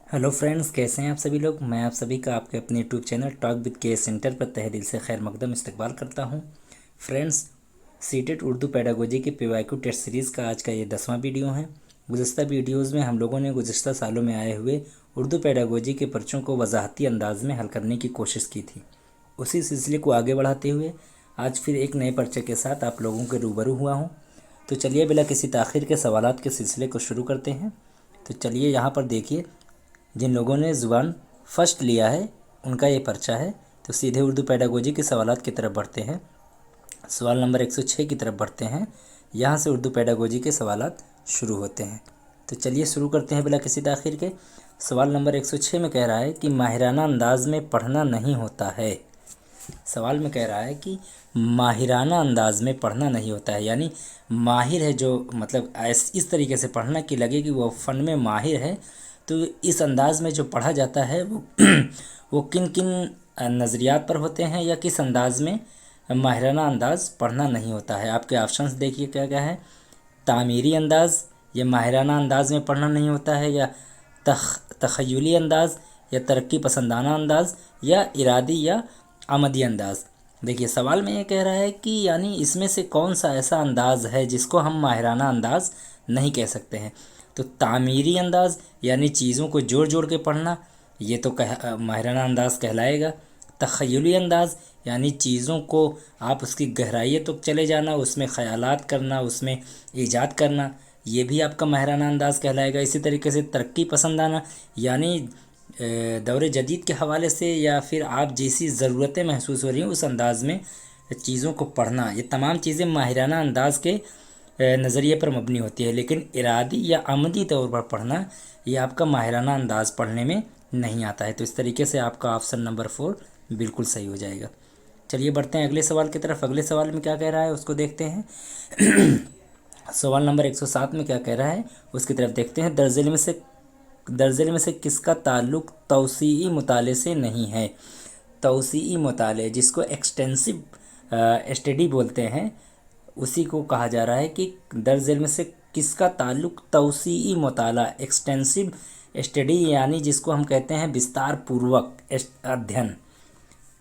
Hello friends, कैसे हैं आप सभी लोग। मैं आप सभी का आपके अपने यूट्यूब चैनल टॉक विद के सेंटर पर तहे दिल से खैर मकदम इस्तकबाल करता हूं। फ्रेंड्स, सीटेट उर्दू पेडागोजी के पीवाईक्यू टेस्ट सीरीज़ का आज का ये 10वां वीडियो है। गुज़श्ता वीडियोज़ में हम लोगों ने गुज़श्ता सालों में आए हुए उर्दू पेडागोजी के पर्चों को वजाहती अंदाज में हल करने की कोशिश की थी। उसी सिलसिले को आगे बढ़ाते हुए आज फिर एक नए पर्चे के साथ आप लोगों के रूबरू हुआ हूँ। तो चलिए बिला किसी ताख़ीर के सवालात के सिलसिले को शुरू करते हैं। तो चलिए यहाँ पर देखिए, जिन लोगों ने ज़ुबान फर्स्ट लिया है उनका ये पर्चा है। तो सीधे उर्दू पेडागोजी के सवालात की तरफ बढ़ते हैं। सवाल नंबर 106 की तरफ बढ़ते हैं। यहाँ से उर्दू पेडागोजी के सवालात शुरू होते हैं। तो चलिए शुरू करते हैं बिला किसी ताख़ीर के। सवाल नंबर 106 में कह रहा है कि माहिराना अंदाज में पढ़ना नहीं होता है। सवाल में कह रहा है कि माहिराना अंदाज में पढ़ना नहीं होता है, यानी माहिर है जो, मतलब इस तरीके से पढ़ना कि लगे कि वो फ़न में माहिर है। तो इस अंदाज़ में जो पढ़ा जाता है वो वो किन किन नज़रियात पर होते हैं, या किस अंदाज़ में माहिराना अंदाज़ पढ़ना नहीं होता है। आपके ऑप्शंस देखिए क्या क्या है। तामीरी अंदाज़, ये माहिराना अंदाज़ में पढ़ना नहीं होता है, या तख़य्युली अंदाज़, या तरक्की पसंदाना अंदाज़, या इरादी या आमदी अंदाज़। देखिए सवाल में ये कह रहा है कि यानी इसमें से कौन सा ऐसा अंदाज़ है जिसको हम माहिराना अंदाज़ नहीं कह सकते हैं। तो तामीरी अंदाज़ यानी चीज़ों को जोड़ जोड़ के पढ़ना, ये तो माहिराना अंदाज़ कहलाएगा। तख़य्युली अंदाज़ यानी चीज़ों को आप उसकी गहराई तक चले जाना, उसमें ख़यालात करना, उसमें ईजाद करना, ये भी आपका माहिराना अंदाज़ कहलाएगा। इसी तरीके से तरक्की पसंदाना यानी दौर जदीद के हवाले से या फिर आप जैसी ज़रूरतें महसूस हो रही हैं उस अंदाज़ में चीज़ों को पढ़ना, ये तमाम चीज़ें माहिराना अंदाज़ के नज़रिए पर मबनी होती है। लेकिन इरादी या आमदी तौर पर पढ़ना, ये आपका माहिराना अंदाज़ पढ़ने में नहीं आता है। तो इस तरीके से आपका ऑप्शन नंबर 4 बिल्कुल सही हो जाएगा। चलिए बढ़ते हैं अगले सवाल की तरफ। अगले सवाल में क्या कह रहा है उसको देखते हैं। सवाल नंबर 107 में क्या कह रहा है उसकी तरफ देखते हैं। दर्ज़िल में से किसका ताल्लुक़ तौसीई मुताले से नहीं है। तौसीई मुताले जिसको एक्सटेंसिव स्टडी बोलते हैं, उसी को कहा जा रहा है कि दर्ज़िल में से किसका ताल्लुक़ तौसीई मुताला, एक्सटेंसिव स्टडी यानी जिसको हम कहते हैं विस्तार पूर्वक अध्ययन,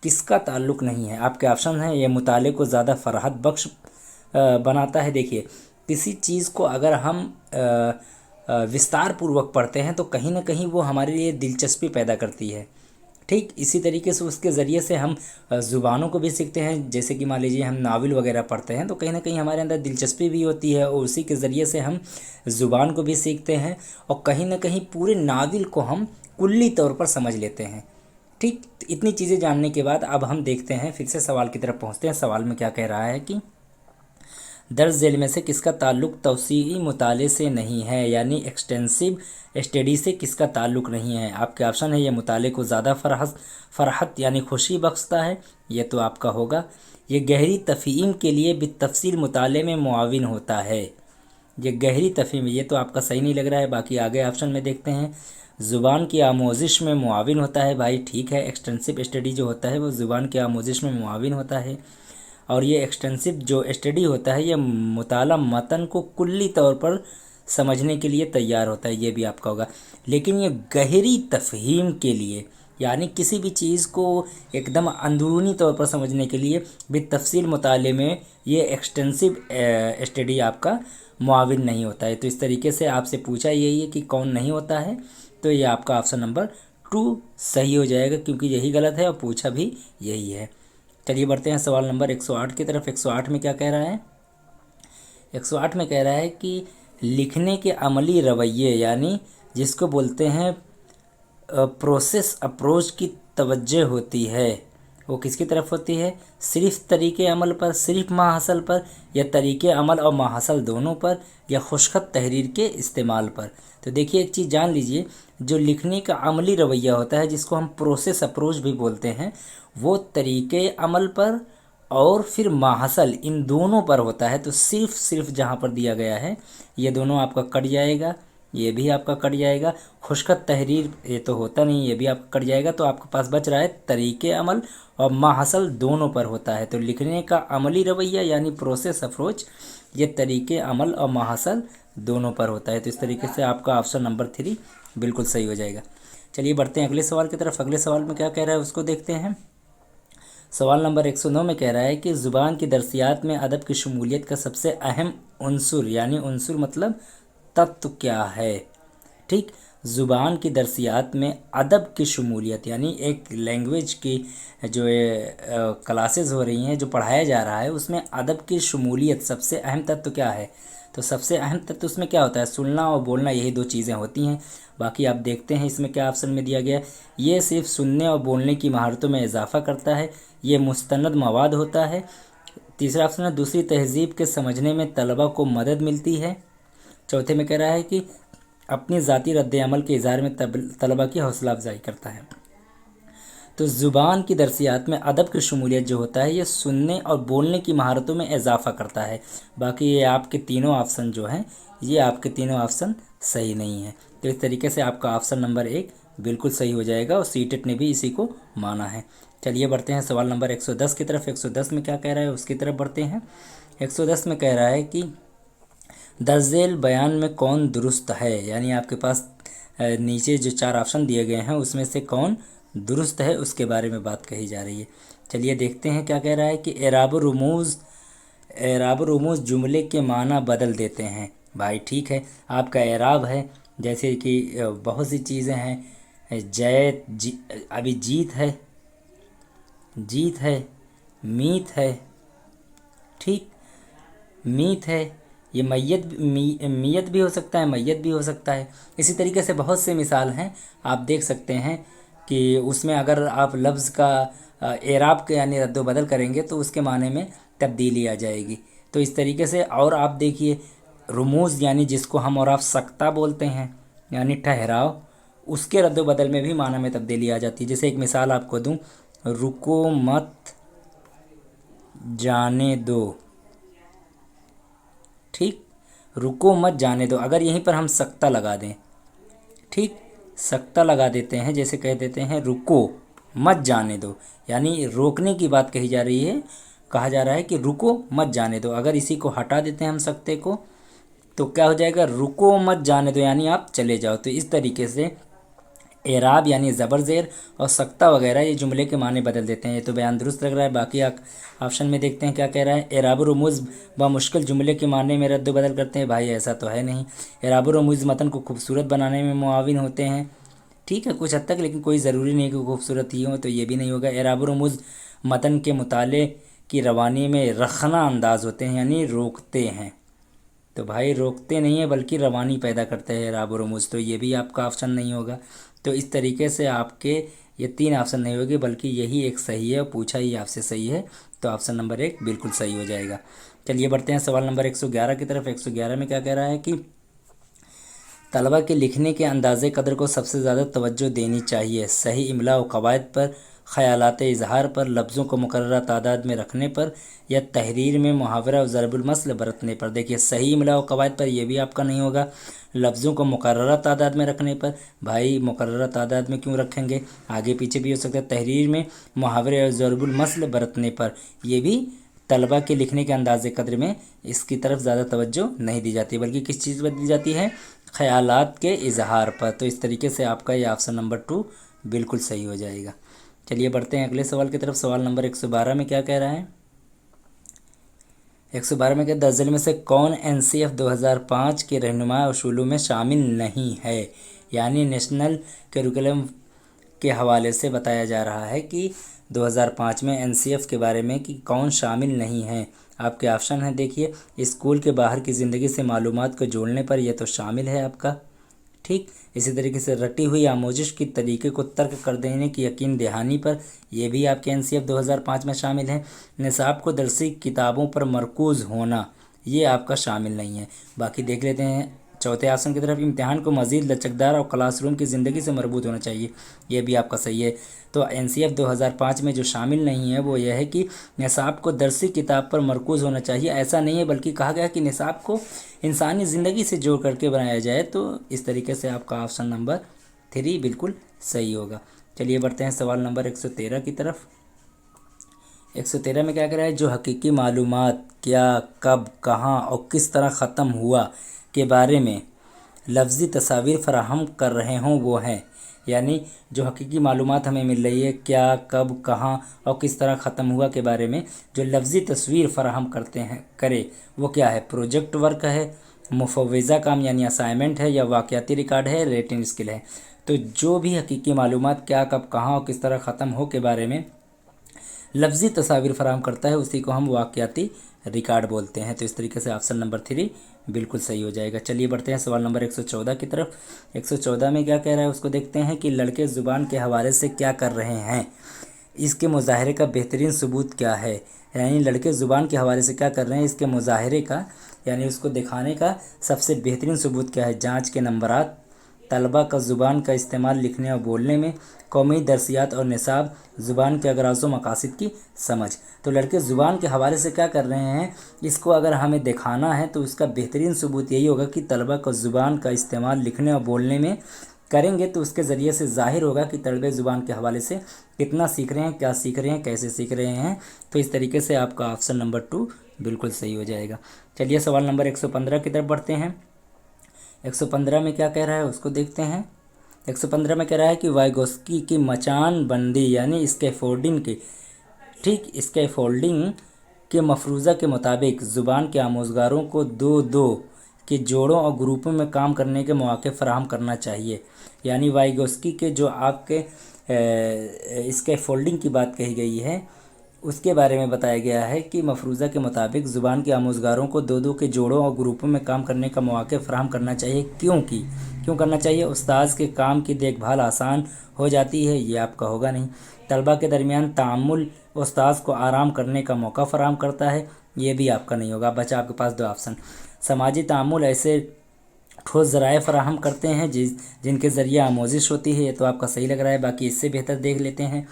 किसका ताल्लुक़ नहीं है। आपके ऑप्शन हैं, ये मुताले को ज़्यादा फ़राहत बख्श बनाता है। देखिए किसी चीज़ को अगर हम विस्तार पूर्वक पढ़ते हैं तो कहीं ना कहीं वो हमारे लिए दिलचस्पी पैदा करती है। ठीक इसी तरीके से उसके ज़रिए से हम ज़ुबानों को भी सीखते हैं। जैसे कि मान लीजिए हम नावल वगैरह पढ़ते हैं तो कहीं ना कहीं हमारे अंदर दिलचस्पी भी होती है और उसी के ज़रिए से हम ज़ुबान को भी सीखते हैं और कहीं ना कहीं पूरे नावल को हम कुल्ली तौर पर समझ लेते हैं। ठीक, इतनी चीज़ें जानने के बाद अब हम देखते हैं, फिर से सवाल की तरफ पहुँचते हैं। सवाल में क्या कह रहा है कि दर्ज झेल में से किसका ताल्लुक़ तौसीई मुताले से नहीं है, यानी एक्सटेंसिव स्टडी से किसका ताल्लुक़ नहीं है। आपके ऑप्शन है, ये मुताले को ज़्यादा फ़राहत यानी खुशी बख्शता है, ये तो आपका होगा। ये गहरी तफ़हीम के लिए बितफ़सील मुताले में मुआविन होता है। ये गहरी तफ़हीम, ये तो आपका सही नहीं लग रहा है। बाकी आगे ऑप्शन में देखते हैं। ज़ुबान की आमोज़िश में मुआविन होता है। भाई ठीक है, एक्सटेंसिव स्टडी जो होता है वो ज़ुबान की आमोज़िश में मुआविन होता है। और ये एक्सटेंसिव जो स्टडी होता है ये मुताला मतन को कुल्ली तौर पर समझने के लिए तैयार होता है, ये भी आपका होगा। लेकिन ये गहरी तफ़हीम के लिए यानी किसी भी चीज़ को एकदम अंदरूनी तौर पर समझने के लिए बितफ़सील मुताले में ये एक्सटेंसिव स्टडी आपका मुआविन नहीं होता है। तो इस तरीके से आपसे पूछा यही है कि कौन नहीं होता है, तो ये आपका ऑप्शन नंबर 2 सही हो जाएगा, क्योंकि यही गलत है और पूछा भी यही है। चलिए बढ़ते हैं सवाल नंबर 108 की तरफ। 108 में क्या कह रहा है। 108 में कह रहा है कि लिखने के अमली रवैये यानी जिसको बोलते हैं प्रोसेस अप्रोच की तवज्जो होती है, वो किसकी तरफ होती है। सिर्फ तरीक़े अमल पर, सिर्फ माहसल पर, या तरीक़े अमल और माहसल दोनों पर, या खुशखत तहरीर के इस्तेमाल पर। तो देखिए एक चीज़ जान लीजिए, जो लिखने का अमली रवैया होता है जिसको हम प्रोसेस अप्रोच भी बोलते हैं, वो तरीक़े अमल पर और फिर माहसल इन दोनों पर होता है। तो सिर्फ जहाँ पर दिया गया है ये दोनों आपका कट जाएगा, ये भी आपका कट जाएगा। खुशखत तहरीर ये तो होता नहीं, ये भी आपका कट जाएगा। तो आपके पास बच रहा है तरीक़े अमल और माहसल दोनों पर होता है। तो लिखने का अमली रवैया यानी प्रोसेस अप्रोच, ये तरीक़े अमल और माहसल दोनों पर होता है। तो इस तरीके से आपका ऑप्शन नंबर 3 बिल्कुल सही हो जाएगा। चलिए बढ़ते हैं अगले सवाल की तरफ। अगले सवाल में क्या कह रहा है उसको देखते हैं। सवाल नंबर 109 में कह रहा है कि ज़ुबान की दरसियात में अदब की शमूलियत का सबसे अहम उन्सुर, यानी उन्सुर मतलब तत्व क्या है। ठीक, ज़ुबान की दरसियात में अदब की शमूलियत यानी एक लैंग्वेज की जो क्लासेस हो रही हैं, जो पढ़ाया जा रहा है, उसमें अदब की शमूलियत सबसे अहम तत्व क्या है। तो सबसे अहम तत्व उसमें क्या होता है, सुनना और बोलना, यही दो चीज़ें होती हैं। बाकी आप देखते हैं इसमें क्या ऑप्शन में दिया गया है। ये सिर्फ सुनने और बोलने की महारतों में इजाफा करता है, ये मुस्तनद मवाद होता है। तीसरा ऑप्शन है दूसरी तहजीब के समझने में तलबा को मदद मिलती है। चौथे में कह रहा है कि अपनी ज़ाती रद्द अमल के इज़हार में तलबा की हौसला अफजाई करता है। तो ज़ुबान की दरसियात में अदब की शमूलियत जो होता है, ये सुनने और बोलने की महारतों में इजाफा करता है। बाकी ये आपके तीनों ऑप्शन जो हैं, ये आपके तीनों ऑप्शन सही नहीं हैं। तो इस तरीके से आपका ऑप्शन नंबर 1 बिल्कुल सही हो जाएगा और सीटेट ने भी इसी को माना है। चलिए बढ़ते हैं सवाल नंबर 110 की तरफ। 110 में क्या कह रहा है उसकी तरफ बढ़ते हैं। 110 में कह रहा है कि दर्जेल बयान में कौन दुरुस्त है, यानी आपके पास नीचे जो 4 ऑप्शन दिए गए हैं उसमें से कौन दुरुस्त है उसके बारे में बात कही जा रही है। चलिए देखते हैं क्या कह रहा है कि एराब रुमूज़ जुमले के माना बदल देते हैं। भाई ठीक है, आपका एराब है, जैसे कि बहुत सी चीज़ें हैं, अभी जीत है, मीत है, ठीक, मीत है, ये मियत भी हो सकता है, मैयत भी हो सकता है। इसी तरीके से बहुत से मिसाल हैं, आप देख सकते हैं कि उसमें अगर आप लफ्ज़ का एराब के यानी रद्द बदल करेंगे तो उसके माने में तब्दीली आ जाएगी। तो इस तरीके से और आप देखिए रुमूज़ यानी जिसको हम और आप सकता बोलते हैं यानी ठहराव, उसके रद्द बदल में भी माना में तब्दीली आ जाती है। जैसे एक मिसाल आपको दूं, रुको मत जाने दो, ठीक, रुको मत जाने दो, अगर यहीं पर हम सकता लगा दें, ठीक, सकता लगा देते हैं, जैसे कह देते हैं रुको मत जाने दो, यानी रोकने की बात कही जा रही है, कहा जा रहा है कि रुको मत जाने दो। अगर इसी को हटा देते हैं हम सकते को तो क्या हो जाएगा, रुको मत जाने दो यानी आप चले जाओ। तो इस तरीके से एराब यानी ज़बर ज़ेर और सकता वगैरह ये जुमले के माने बदल देते हैं। ये तो बयान दुरुस्त लग रहा है। बाकी ऑप्शन में देखते हैं क्या कह रहा है। एराब रुमूज़ व मुश्किल जुमले के माने में रद्द बदल करते हैं। भाई ऐसा तो है नहीं। एराब रुमूज़ मतन को खूबसूरत बनाने में मुआविन होते हैं, ठीक है कुछ हद तक, लेकिन कोई ज़रूरी नहीं कि खूबसूरत ही हो, तो ये भी नहीं होगा। एराब रुमूज़ मतन के मुताले की रवानी में रखना अंदाज होते हैं यानी रोकते हैं। तो भाई रोकते नहीं है बल्कि रवानी पैदा करते हैं एराब रुमूज़, तो ये भी आपका ऑप्शन नहीं होगा। तो इस तरीके से आपके ये 3 ऑप्शन नहीं होगी, बल्कि यही एक सही है और पूछा ही आपसे सही है। तो ऑप्शन नंबर 1 बिल्कुल सही हो जाएगा। चलिए बढ़ते हैं सवाल नंबर 111 की तरफ। 111 में क्या कह रहा है कि तलबा के लिखने के अंदाज़े कदर को सबसे ज़्यादा तवज्जो देनी चाहिए। सही इमला व कवायद पर, ख़यालात इजहार पर, लफ्ज़ों को मुकर्रर तादाद में रखने पर, या तहरीर में मुहावरा और ज़रबुल मसल बरतने पर। देखिए सही इमला व कवायद पर ये भी आपका नहीं होगा। लफ्ज़ों को मुकर्रर तादाद में रखने पर, भाई मुकर्रर तादाद में क्यों रखेंगे, आगे पीछे भी हो सकता है। तहरीर में मुहावरे और ज़रबुल मसल बरतने पर, ये भी तलबा के लिखने के अंदाज़े कद्र में इसकी तरफ ज़्यादा तवज्जो नहीं दी जाती, बल्कि किस चीज़ पर दी जाती है, ख़यालात के इजहार पर। तो इस तरीके से आपका ये ऑप्शन नंबर 2 बिल्कुल सही हो जाएगा। चलिए बढ़ते हैं अगले सवाल की तरफ। सवाल नंबर 112 में क्या कह रहा है। 112 में क्या, दर्जन में से कौन NCF 2005 के रहनुमा उसूलों में शामिल नहीं है, यानी नेशनल करिकुलम के हवाले से बताया जा रहा है कि 2005 में NCF के बारे में कि कौन शामिल नहीं है। आपके ऑप्शन है देखिए, स्कूल के बाहर की ज़िंदगी से मालूमात को जोड़ने पर, यह तो शामिल है आपका, ठीक। इसी तरीके से रटी हुई आमोजिश की तरीके को तर्क कर देने की यकीन दहानी पर, यह भी आपके NCF 2005 में शामिल है। निसाब को दरसी किताबों पर मरकूज़ होना, ये आपका शामिल नहीं है। बाकी देख लेते हैं चौथे ऑप्शन की तरफ, इम्तिहान को मज़ीद लचकदार और क्लासरूम की ज़िंदगी से मरबूत होना चाहिए, ये भी आपका सही है। तो NCF 2005 में जो शामिल नहीं है वो यह है कि निसाब को दरसी किताब पर मरकूज़ होना चाहिए, ऐसा नहीं है, बल्कि कहा गया कि निसाब को इंसानी ज़िंदगी से जोड़ करके बनाया जाए। तो इस तरीके से आपका ऑप्शन नंबर 3 बिल्कुल सही होगा। चलिए बढ़ते हैं सवाल नंबर 113 की तरफ। 113 में क्या कह रहा है, जो हकीकी मालूमात क्या, कब, कहाँ और किस तरह ख़त्म हुआ के बारे में लफ्ज़ी तस्वीर फराहम कर रहे हों वो हैं। यानी जो हकीकी मालूमात हमें मिल रही है क्या, कब, कहाँ और किस तरह ख़त्म हुआ के बारे में जो लफ्ज़ी तस्वीर फराहम करते हैं करे वो क्या है, प्रोजेक्ट वर्क है, मुफव्वज़ा काम यानी असाइनमेंट है, या वाक़याती रिकॉर्ड है, रेटिंग स्किल है। तो जो भी हकीकी मालूमात क्या, कब, कहाँ और किस तरह ख़त्म हो के बारे में लफ्ज़ी तस्वीर फराहम करता है उसी को हम वाक़याती रिकॉर्ड बोलते हैं। तो इस तरीके से ऑप्शन नंबर 3 बिल्कुल सही हो जाएगा। चलिए बढ़ते हैं सवाल नंबर 114 की तरफ। 114 में क्या कह रहा है उसको देखते हैं कि लड़के ज़ुबान के हवाले से क्या कर रहे हैं, इसके मुजाहरे का बेहतरीन सबूत क्या है। यानी लड़के ज़ुबान के हवाले से क्या कर रहे हैं, इसके मुजाहरे का यानी उसको दिखाने का सबसे बेहतरीन सबूत क्या है। जाँच के नंबरात, तलबा का ज़ुबान का इस्तेमाल लिखने और बोलने में, कौमी दरसियात और निसाब, ज़ुबान के अगराज़ व मकासिद की समझ। तो लड़के ज़ुबान के हवाले से क्या कर रहे हैं, इसको अगर हमें दिखाना है तो उसका बेहतरीन सबूत यही होगा कि तलबा का ज़ुबान का इस्तेमाल लिखने और बोलने में करेंगे तो उसके ज़रिए से ज़ाहिर होगा कि तलबे ज़ुबान के हवाले से कितना सीख रहे हैं, क्या सीख रहे हैं, कैसे सीख रहे हैं। तो इस तरीके से आपका ऑप्शन नंबर 2 बिल्कुल सही हो जाएगा। चलिए सवाल नंबर 115 की तरफ बढ़ते हैं। 115 में क्या कह रहा है उसको देखते हैं। 115 में कह रहा है कि वाइगोस्की की मचान बंदी यानी स्कैफोल्डिंग की स्कैफोल्डिंग के मफरूज़ा के मुताबिक ज़ुबान के आमोज़गारों को दो दो के जोड़ों और ग्रुपों में काम करने के मौके फराहम करना चाहिए। यानी वाइगोस्की के जो आपके स्कैफोल्डिंग की बात कही गई है उसके बारे में बताया गया है कि मफरूज़ा के मुताबिक ज़ुबान के आमोज़गारों को दो दो के जोड़ों और ग्रुपों में काम करने का मौका फराहम करना चाहिए। क्यों करना चाहिए, उस्ताद के काम की देखभाल आसान हो जाती है, ये आपका होगा नहीं। तलबा के दरमियान तामुल उस्ताद को आराम करने का मौका फराहम करता है, ये भी आपका नहीं होगा। बचा आपके पास 2 ऑप्शन। समाजी तामुल ऐसे ठोस ज़राए फराहम करते हैं जिनके ज़रिए आमोजिश होती है, ये तो आपका सही लग रहा है। बाकी इससे बेहतर देख लेते हैं।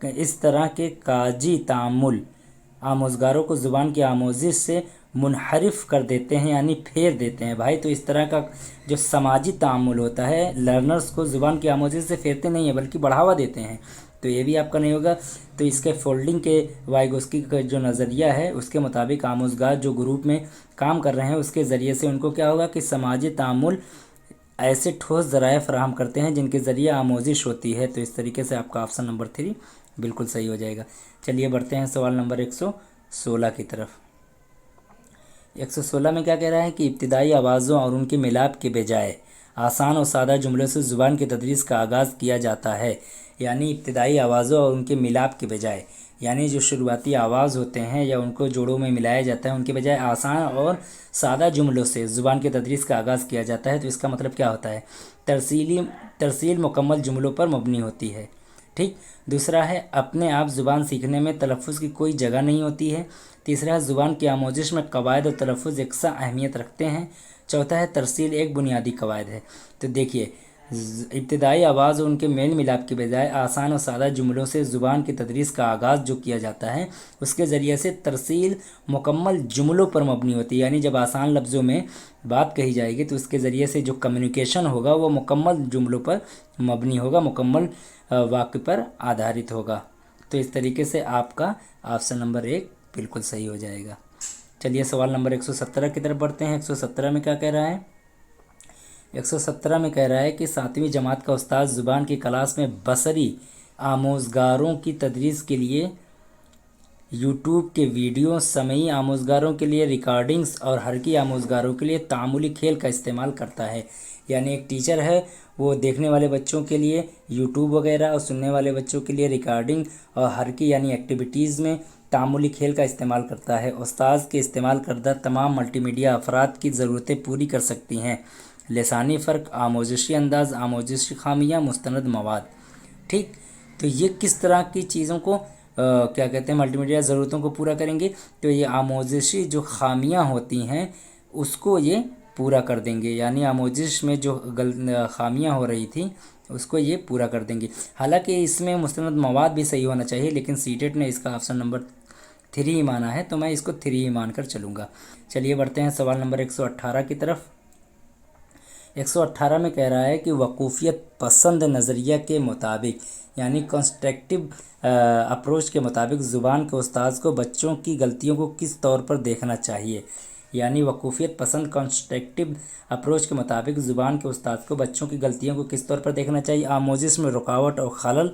इस तरह के काजी तामुल आमोज़गारों को ज़ुबान की आमोजिश से मुनहरिफ कर देते हैं यानी फेर देते हैं भाई। तो इस तरह का जो समाजी तामुल होता है लर्नर्स को ज़ुबान की आमोजिश से फेरते नहीं है बल्कि बढ़ावा देते हैं, तो ये भी आपका नहीं होगा। तो इसके फोल्डिंग के वाइगोस्की का जो नज़रिया है उसके मुताबिक आमोज़गार जो ग्रुप में काम कर रहे हैं उसके ज़रिए से उनको क्या होगा कि समाजी तामुल ऐसे ठोस ज़राए फराहम करते हैं जिनके ज़रिए आमोजिश होती है। तो इस तरीके से आपका ऑप्शन नंबर 3 बिल्कुल सही हो जाएगा। चलिए बढ़ते हैं सवाल नंबर 116 की तरफ। 116 में क्या कह रहा है कि इब्तिदाई आवाज़ों और उनके मिलाप के बजाय आसान और सादा जुमलों से ज़ुबान की तदरीस का आगाज़ किया जाता है। यानी इब्तिदाई आवाज़ों और उनके मिलाप के बजाय यानी जो शुरुआती आवाज़ होते हैं या उनको जोड़ों में मिलाया जाता है उनके बजाय आसान और सादा जुमलों से ज़ुबान की तदरीस का आगाज़ किया जाता है। तो इसका मतलब क्या होता है, तरसील मुकम्मल जुमलों पर मबनी होती है। ठीक। दूसरा है अपने आप ज़ुबान सीखने में तलफ़ुज़ की कोई जगह नहीं होती है। तीसरा है ज़ुबान की आमोजिश में कवायद और तलफ़ुज़ यकसा अहमियत रखते हैं। चौथा है तरसील एक बुनियादी कवायद है। तो देखिए इब्तिदाई आवाज़ और उनके मेल मिलाप के बजाय आसान और सादा जुमलों से ज़ुबान की तदरीस का आगाज़ जो किया जाता है उसके ज़रिए से तरसील मुकम्मल जुमलों पर मबनी होती है। यानी जब आसान लफ्ज़ों में बात कही जाएगी तो उसके ज़रिए से जो कम्युनिकेशन होगा वो मुकम्मल जुमलों पर मबनी होगा, मुकम्मल वाक्य पर आधारित होगा। तो इस तरीके से आपका ऑप्शन नंबर 1 बिल्कुल सही हो जाएगा। चलिए सवाल नंबर 117 की तरफ बढ़ते हैं। 117 में क्या कह रहा है, 117 में कह रहा है कि 7वीं जमात का उस्ताद ज़ुबान की क्लास में बसरी आमोज़गारों की तदरीस के लिए यूट्यूब के वीडियो, समई आमोज़गारों के लिए रिकॉर्डिंग्स और हरकी आमोज़गारों के लिए तामुली खेल का इस्तेमाल करता है। यानी एक टीचर है वो देखने वाले बच्चों के लिए यूट्यूब वगैरह और सुनने वाले बच्चों के लिए रिकॉर्डिंग और हरकी यानी एक्टिविटीज़ में तामुली खेल का इस्तेमाल करता है। उस्ताद के इस्तेमाल करदा तमाम मल्टीमीडिया अफराद की ज़रूरतें पूरी कर सकती हैं। लसानी फ़र्क, आमोजिशी अंदाज, आमोजिशी खामियाँ, मुस्तनद मवाद। ठीक। तो ये किस तरह की चीज़ों को क्या कहते हैं मल्टीमीडिया ज़रूरतों को पूरा करेंगे, तो ये आमोजिशी जो खामियाँ होती हैं उसको ये पूरा कर देंगे। यानी आमोजिश में जो खामियाँ हो रही थी उसको ये पूरा कर देंगे। हालांकि इसमें मुस्तनद मवाद भी सही होना चाहिए लेकिन सीटेट ने इसका ऑप्शन नंबर 3 ही माना है तो मैं इसको 3 ही मानकर चलूँगा। चलिए बढ़ते हैं सवाल नंबर 118 की तरफ। 118 में कह रहा है कि वकूफ़ियत पसंद नज़रिया के मुताबिक यानी कंस्ट्रक्टिव अप्रोच के मुताबिक ज़ुबान के उस्ताद को बच्चों की गलतियों को किस तौर पर देखना चाहिए। यानी वकूफ़ियत पसंद कंस्ट्रक्टिव अप्रोच के मुताबिक ज़ुबान के उस्ताद को बच्चों की गलतियों को किस तौर पर देखना चाहिए। आमोजिश में रुकावट और खलल,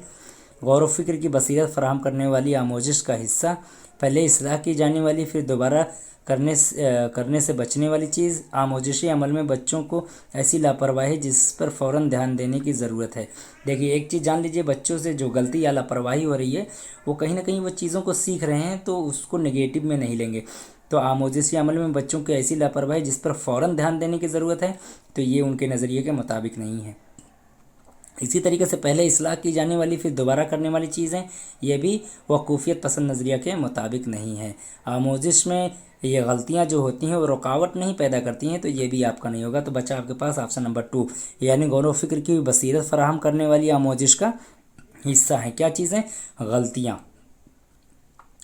गौर व फिक्र की बसीरत फराहम करने वाली आमोजिश का हिस्सा, पहले इसलाह की जाने वाली फिर दोबारा करने से बचने वाली चीज़। आमोजिशी अमल में बच्चों को ऐसी लापरवाही जिस पर फ़ौरन ध्यान देने की ज़रूरत है। देखिए एक चीज़ जान लीजिए, बच्चों से जो गलती या लापरवाही हो रही है वो कहीं ना कहीं वो चीज़ों को सीख रहे हैं, तो उसको नेगेटिव में नहीं लेंगे। तो आमोजिशी अमल में बच्चों की ऐसी लापरवाही जिस पर फ़ौरन ध्यान देने की ज़रूरत है, तो ये उनके नज़रिए के मुताबिक नहीं है। इसी तरीके से पहले इस्लाह की जाने वाली फिर दोबारा करने वाली चीज़ें, ये भी वकूफ़ियत पसंद नज़रिया के मुताबिक नहीं है। आमोजिश में ये गलतियाँ जो होती हैं वो रुकावट नहीं पैदा करती हैं, तो ये भी आपका नहीं होगा। तो बच्चा आपके पास ऑप्शन नंबर 2 यानी गौर व फिक्र की बसीरत फराहम करने वाली आमोजिश का हिस्सा है। क्या चीज़ें? गलतियाँ।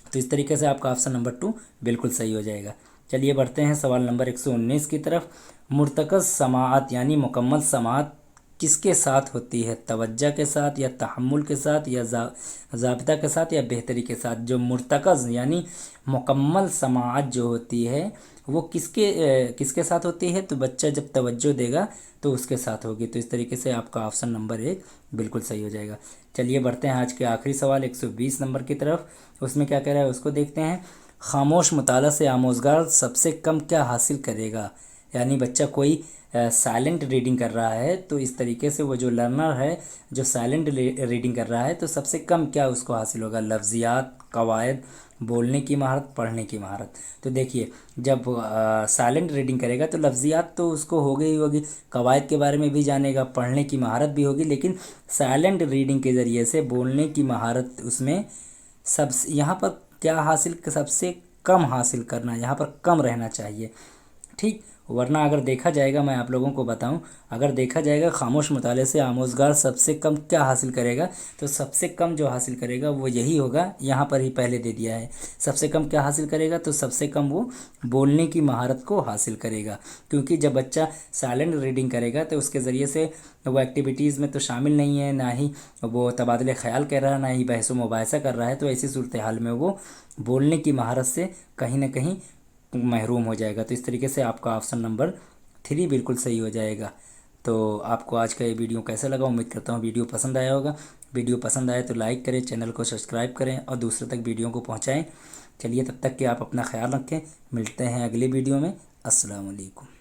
तो इस तरीके से आपका ऑप्शन नंबर 2 बिल्कुल सही हो जाएगा। चलिए बढ़ते हैं सवाल नंबर 119 की तरफ। मुर्तकज़ समाअत यानी मुकम्मल समाअत किसके साथ होती है? तवज्जो के साथ या तहम्मुल के साथ या ज़ाब्ता के साथ या बेहतरी के साथ? जो मुर्तकज़ यानी मुकम्मल समाअत जो होती है वो किसके साथ होती है? तो बच्चा जब तवज्जो देगा तो उसके साथ होगी। तो इस तरीके से आपका ऑप्शन नंबर 1 बिल्कुल सही हो जाएगा। चलिए बढ़ते हैं आज के आखिरी सवाल 120 नंबर की तरफ। उसमें क्या कह रहा है उसको देखते हैं। खामोश मुताला से आमोज़गार सबसे कम क्या हासिल करेगा? यानी बच्चा कोई साइलेंट रीडिंग कर रहा है, तो इस तरीके से वो जो लर्नर है जो साइलेंट रीडिंग कर रहा है तो सबसे कम क्या उसको हासिल होगा? लफ्ज़ियात, कवायद, बोलने की महारत, पढ़ने की महारत। तो देखिए जब साइलेंट रीडिंग करेगा तो लफ्ज़ियात तो उसको हो गई होगी, कवायद के बारे में भी जानेगा, पढ़ने की महारत भी होगी, लेकिन साइलेंट रीडिंग के ज़रिए से बोलने की महारत उसमें यहाँ पर क्या हासिल, सबसे कम हासिल करना, यहाँ पर कम रहना चाहिए। ठीक, वरना अगर देखा जाएगा, मैं आप लोगों को बताऊं, अगर देखा जाएगा खामोश मुताले से आमोज़गार सबसे कम क्या हासिल करेगा, तो सबसे कम जो हासिल करेगा वो यही होगा। यहाँ पर ही पहले दे दिया है सबसे कम क्या हासिल करेगा, तो सबसे कम वो बोलने की महारत को हासिल करेगा। क्योंकि जब बच्चा साइलेंट रीडिंग करेगा तो उसके ज़रिए से वो एक्टिविटीज़ में तो शामिल नहीं है, ना ही वो तबादले ख्याल कर रहा है, ना ही बहस व मुबाहिसा कर रहा है। तो ऐसी सूरत हाल में वो बोलने की महारत से कहीं ना कहीं महरूम हो जाएगा। तो इस तरीके से आपका ऑप्शन नंबर 3 बिल्कुल सही हो जाएगा। तो आपको आज का ये वीडियो कैसा लगा? उम्मीद करता हूँ वीडियो पसंद आया होगा। वीडियो पसंद आए तो लाइक करें, चैनल को सब्सक्राइब करें और दूसरे तक वीडियो को पहुँचाएँ। चलिए तब तक कि आप अपना ख्याल रखें, मिलते हैं अगली वीडियो में। अस्सलाम वालेकुम।